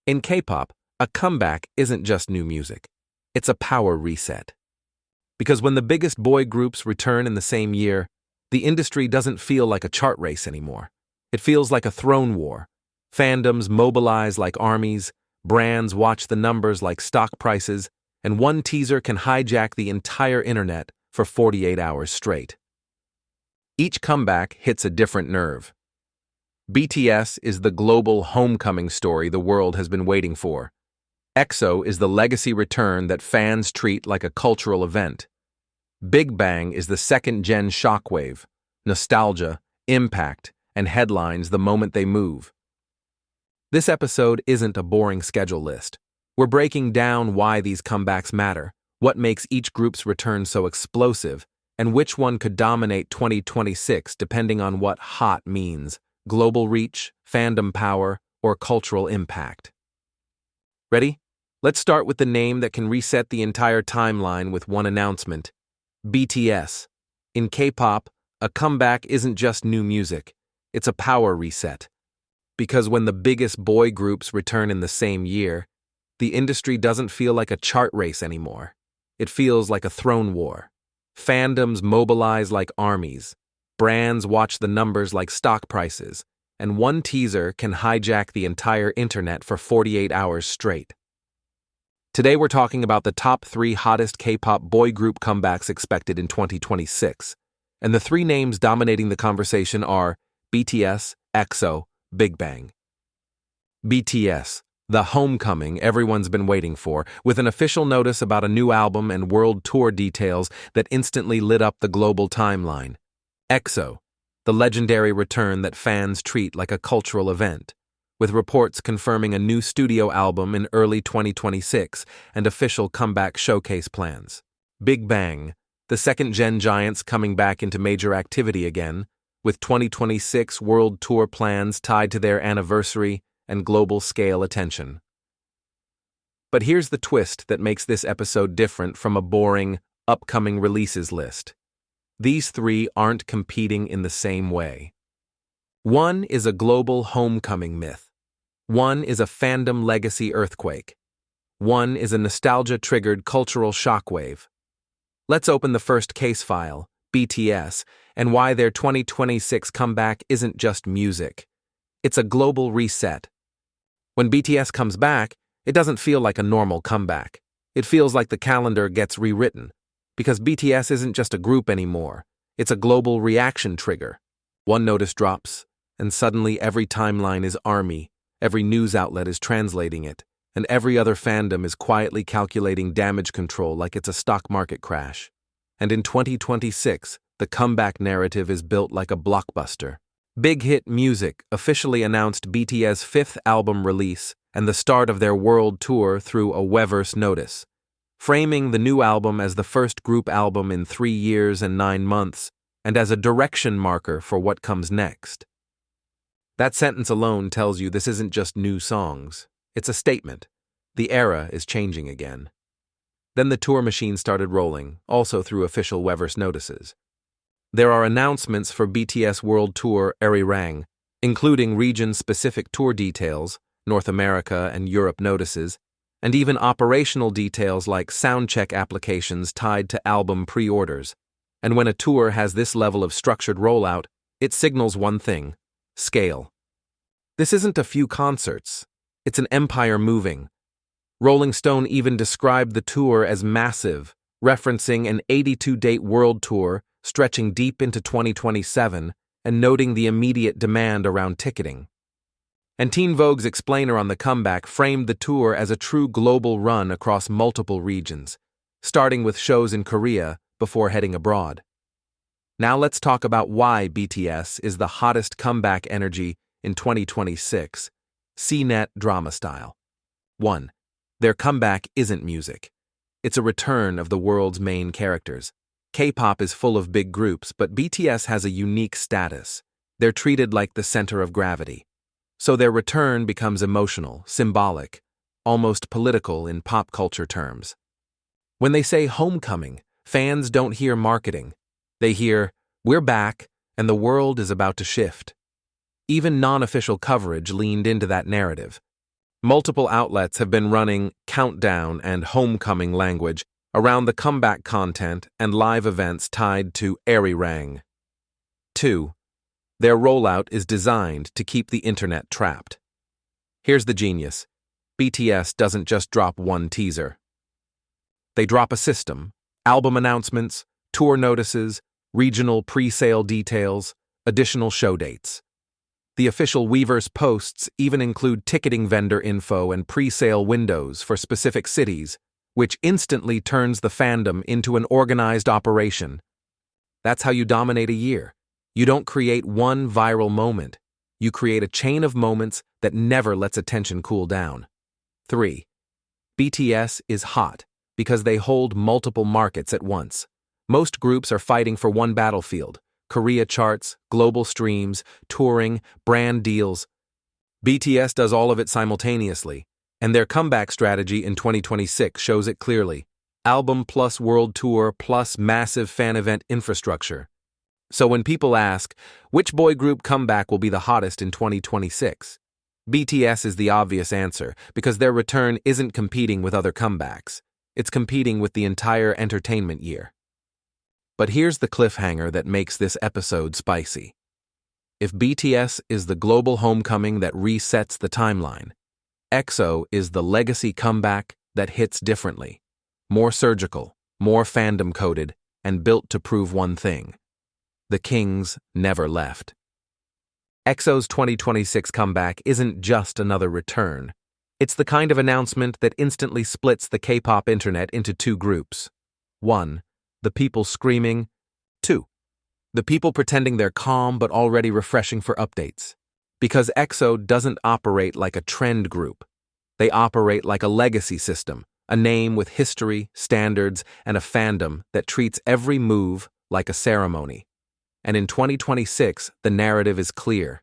In K-pop, a comeback isn't just new music. It's a power reset. Because when the biggest boy groups return in the same year, the industry doesn't feel like a chart race anymore. It feels like a throne war. Fandoms mobilize like armies, brands watch the numbers like stock prices, and one teaser can hijack the entire internet for 48 hours straight. Each comeback hits a different nerve. BTS is the global homecoming story the world has been waiting for. EXO is the legacy return that fans treat like a cultural event. Big Bang is the second-gen shockwave, nostalgia, impact, and headlines the moment they move. This episode isn't a boring schedule list. We're breaking down why these comebacks matter, what makes each group's return so explosive, and which one could dominate 2026 depending on what hot means: global reach, fandom power, or cultural impact. Ready? Let's start with the name that can reset the entire timeline with one announcement: BTS. In K-pop, a comeback isn't just new music, it's a power reset. Because when the biggest boy groups return in the same year, the industry doesn't feel like a chart race anymore. It feels like a throne war. Fandoms mobilize like armies. Brands watch the numbers like stock prices, and one teaser can hijack the entire internet for 48 hours straight. Today we're talking about the top 3 hottest K-pop boy group comebacks expected in 2026, and the 3 names dominating the conversation are BTS, EXO, Big Bang. BTS, the homecoming everyone's been waiting for, with an official notice about a new album and world tour details that instantly lit up the global timeline. EXO, the legendary return that fans treat like a cultural event, with reports confirming a new studio album in early 2026 and official comeback showcase plans. Big Bang, the second-gen giants coming back into major activity again, with 2026 world tour plans tied to their anniversary and global-scale attention. But here's the twist that makes this episode different from a boring, upcoming releases list. These 3 aren't competing in the same way. One is a global homecoming myth. One is a fandom legacy earthquake. One is a nostalgia-triggered cultural shockwave. Let's open the first case file, BTS, and why their 2026 comeback isn't just music. It's a global reset. When BTS comes back, it doesn't feel like a normal comeback. It feels like the calendar gets rewritten. Because BTS isn't just a group anymore, it's a global reaction trigger. One notice drops, and suddenly every timeline is ARMY, every news outlet is translating it, and every other fandom is quietly calculating damage control like it's a stock market crash. And in 2026, the comeback narrative is built like a blockbuster. Big Hit Music officially announced BTS' 5th album release and the start of their world tour through a Weverse notice, framing the new album as the first group album in 3 years and 9 months, and as a direction marker for what comes next. That sentence alone tells you this isn't just new songs. It's a statement. The era is changing again. Then the tour machine started rolling, also through official Weverse notices. There are announcements for BTS World Tour Arirang, including region-specific tour details, North America and Europe notices, and even operational details like soundcheck applications tied to album pre-orders. And when a tour has this level of structured rollout, it signals one thing: scale. This isn't a few concerts. It's an empire moving. Rolling Stone even described the tour as massive, referencing an 82-date world tour stretching deep into 2027 and noting the immediate demand around ticketing. And Teen Vogue's explainer on the comeback framed the tour as a true global run across multiple regions, starting with shows in Korea before heading abroad. Now let's talk about why BTS is the hottest comeback energy in 2026, CNET drama style. 1. Their comeback isn't music. It's a return of the world's main characters. K-pop is full of big groups, but BTS has a unique status. They're treated like the center of gravity. So their return becomes emotional, symbolic, almost political in pop culture terms. When they say homecoming, fans don't hear marketing. They hear, "We're back, and the world is about to shift." Even non-official coverage leaned into that narrative. Multiple outlets have been running countdown and homecoming language around the comeback content and live events tied to Arirang. 2. Their rollout is designed to keep the internet trapped. Here's the genius. BTS doesn't just drop one teaser. They drop a system, album announcements, tour notices, regional pre-sale details, additional show dates. The official Weverse posts even include ticketing vendor info and pre-sale windows for specific cities, which instantly turns the fandom into an organized operation. That's how you dominate a year. You don't create one viral moment. You create a chain of moments that never lets attention cool down. 3. BTS is hot because they hold multiple markets at once. Most groups are fighting for one battlefield: Korea charts, global streams, touring, brand deals. BTS does all of it simultaneously, and their comeback strategy in 2026 shows it clearly. Album plus world tour plus massive fan event infrastructure. So when people ask, which boy group comeback will be the hottest in 2026? BTS is the obvious answer, because their return isn't competing with other comebacks. It's competing with the entire entertainment year. But here's the cliffhanger that makes this episode spicy. If BTS is the global homecoming that resets the timeline, EXO is the legacy comeback that hits differently. More surgical, more fandom-coded, and built to prove one thing: the Kings never left. EXO's 2026 comeback isn't just another return. It's the kind of announcement that instantly splits the K-pop internet into two groups. 1. The people screaming. 2. The people pretending they're calm but already refreshing for updates. Because EXO doesn't operate like a trend group. They operate like a legacy system, a name with history, standards, and a fandom that treats every move like a ceremony. And in 2026, the narrative is clear.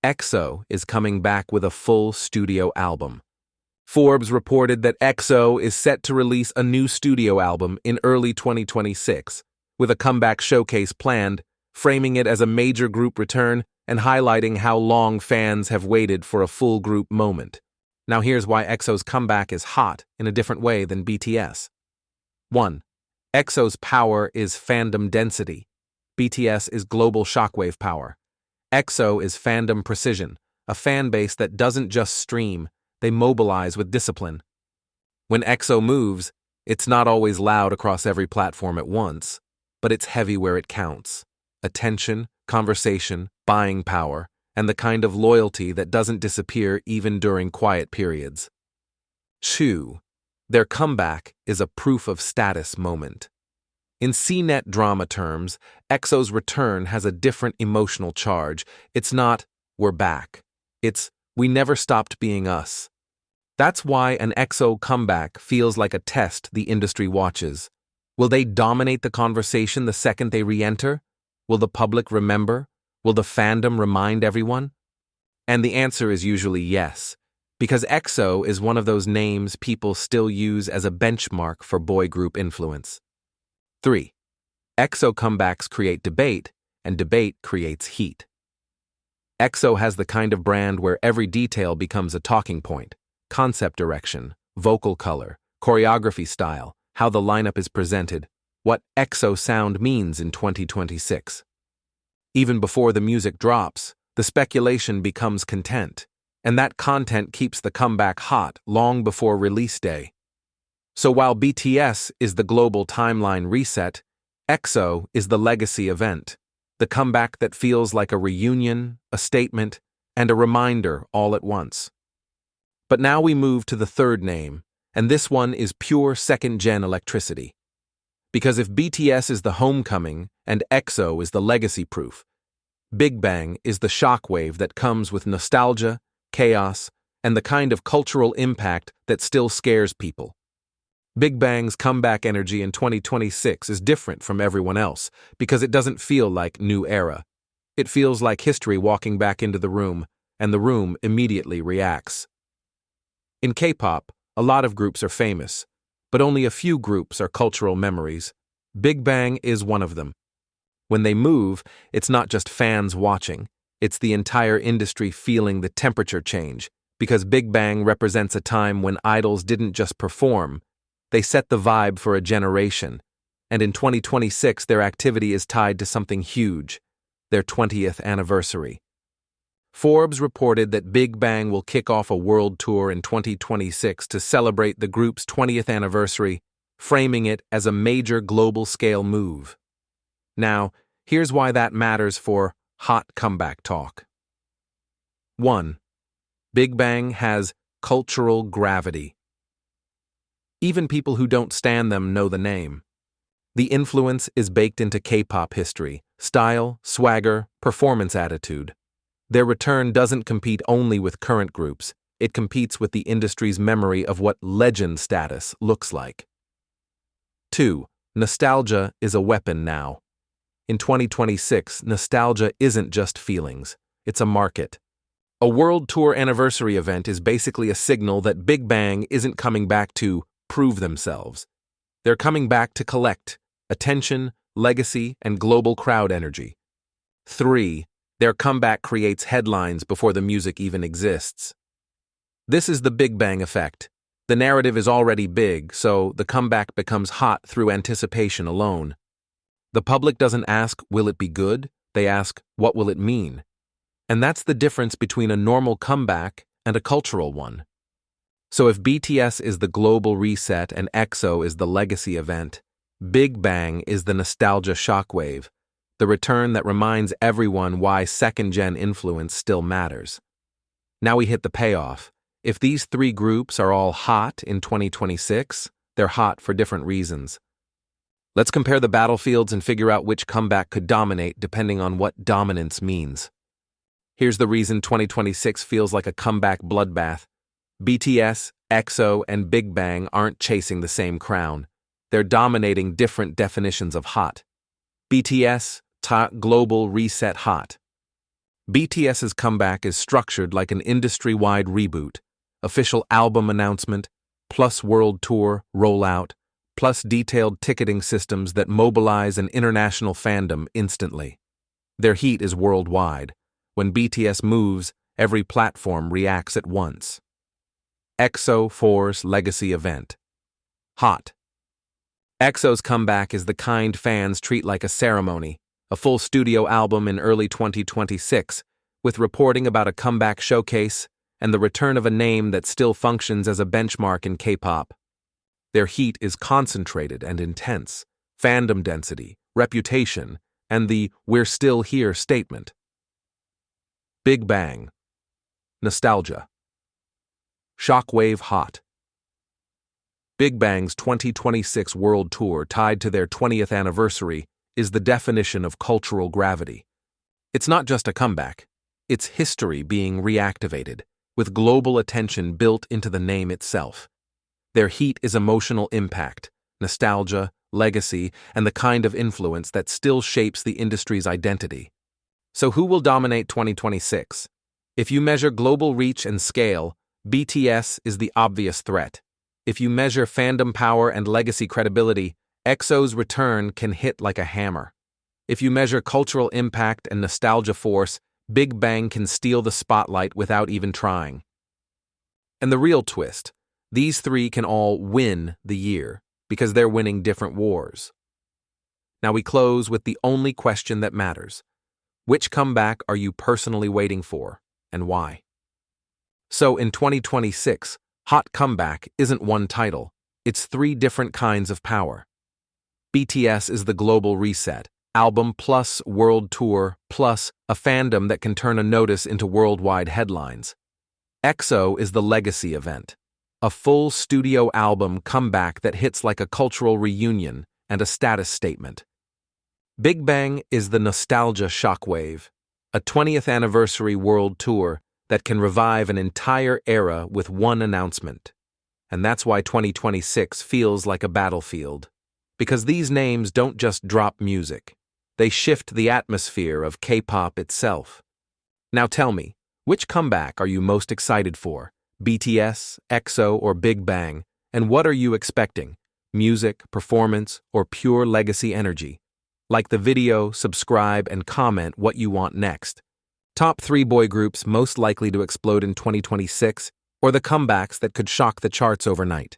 EXO is coming back with a full studio album. Forbes reported that EXO is set to release a new studio album in early 2026, with a comeback showcase planned, framing it as a major group return and highlighting how long fans have waited for a full group moment. Now here's why EXO's comeback is hot in a different way than BTS. 1. EXO's power is fandom density. BTS is global shockwave power. EXO is fandom precision, a fan base that doesn't just stream, they mobilize with discipline. When EXO moves, it's not always loud across every platform at once, but it's heavy where it counts. Attention, conversation, buying power, and the kind of loyalty that doesn't disappear even during quiet periods. 2. Their comeback is a proof of status moment. In CNET drama terms, EXO's return has a different emotional charge. It's not, "we're back." It's, "we never stopped being us." That's why an EXO comeback feels like a test the industry watches. Will they dominate the conversation the second they re-enter? Will the public remember? Will the fandom remind everyone? And the answer is usually yes, because EXO is one of those names people still use as a benchmark for boy group influence. 3. EXO comebacks create debate, and debate creates heat. EXO has the kind of brand where every detail becomes a talking point: concept direction, vocal color, choreography style, how the lineup is presented, what EXO sound means in 2026. Even before the music drops, the speculation becomes content, and that content keeps the comeback hot long before release day. So while BTS is the global timeline reset, EXO is the legacy event, the comeback that feels like a reunion, a statement, and a reminder all at once. But now we move to the third name, and this one is pure second-gen electricity. Because if BTS is the homecoming and EXO is the legacy proof, BIGBANG is the shockwave that comes with nostalgia, chaos, and the kind of cultural impact that still scares people. BIGBANG's comeback energy in 2026 is different from everyone else because it doesn't feel like new era. It feels like history walking back into the room, and the room immediately reacts. In K-pop, a lot of groups are famous, but only a few groups are cultural memories. BIGBANG is one of them. When they move, it's not just fans watching, it's the entire industry feeling the temperature change, because Big Bang represents a time when idols didn't just perform, they set the vibe for a generation, and in 2026 their activity is tied to something huge, their 20th anniversary. Forbes reported that Big Bang will kick off a world tour in 2026 to celebrate the group's 20th anniversary, framing it as a major global-scale move. Now, here's why that matters for hot comeback talk. 1. Big Bang has cultural gravity. Even people who don't stan them know the name. The influence is baked into K-pop history, style, swagger, performance attitude. Their return doesn't compete only with current groups, it competes with the industry's memory of what legend status looks like. 2. Nostalgia is a weapon now. In 2026, nostalgia isn't just feelings, it's a market. A world tour anniversary event is basically a signal that Big Bang isn't coming back to prove themselves. They're coming back to collect attention, legacy, and global crowd energy. 3. Their comeback creates headlines before the music even exists. This is the Big Bang effect. The narrative is already big, so the comeback becomes hot through anticipation alone. The public doesn't ask, will it be good? They ask, what will it mean? And that's the difference between a normal comeback and a cultural one. So if BTS is the global reset and EXO is the legacy event, Big Bang is the nostalgia shockwave, the return that reminds everyone why second-gen influence still matters. Now we hit the payoff. If these three groups are all hot in 2026, they're hot for different reasons. Let's compare the battlefields and figure out which comeback could dominate depending on what dominance means. Here's the reason 2026 feels like a comeback bloodbath. BTS, EXO, and Big Bang aren't chasing the same crown. They're dominating different definitions of hot. BTS, global reset hot. BTS's comeback is structured like an industry-wide reboot, official album announcement, plus world tour, rollout, plus detailed ticketing systems that mobilize an international fandom instantly. Their heat is worldwide. When BTS moves, every platform reacts at once. EXO 4's legacy event. Hot. EXO's comeback is the kind fans treat like a ceremony, a full studio album in early 2026, with reporting about a comeback showcase and the return of a name that still functions as a benchmark in K-pop. Their heat is concentrated and intense, fandom density, reputation, and the "we're still here" statement. Big Bang. Nostalgia. Shockwave hot. Big Bang's 2026 world tour tied to their 20th anniversary is the definition of cultural gravity. It's not just a comeback, it's history being reactivated, with global attention built into the name itself. Their heat is emotional impact, nostalgia, legacy, and the kind of influence that still shapes the industry's identity. So who will dominate 2026? If you measure global reach and scale, BTS is the obvious threat. If you measure fandom power and legacy credibility, EXO's return can hit like a hammer. If you measure cultural impact and nostalgia force, Big Bang can steal the spotlight without even trying. And the real twist, these three can all win the year, because they're winning different wars. Now we close with the only question that matters. Which comeback are you personally waiting for, and why? So in 2026, hot comeback isn't one title, it's three different kinds of power. BTS is the global reset, album plus world tour plus a fandom that can turn a notice into worldwide headlines. EXO is the legacy event, a full studio album comeback that hits like a cultural reunion and a status statement. Big Bang is the nostalgia shockwave, a 20th anniversary world tour that can revive an entire era with one announcement. And that's why 2026 feels like a battlefield. Because these names don't just drop music, they shift the atmosphere of K-pop itself. Now tell me, which comeback are you most excited for? BTS, EXO, or Big Bang? And what are you expecting? Music, performance, or pure legacy energy? Like the video, subscribe, and comment what you want next. Top 3 boy groups most likely to explode in 2026, or the comebacks that could shock the charts overnight.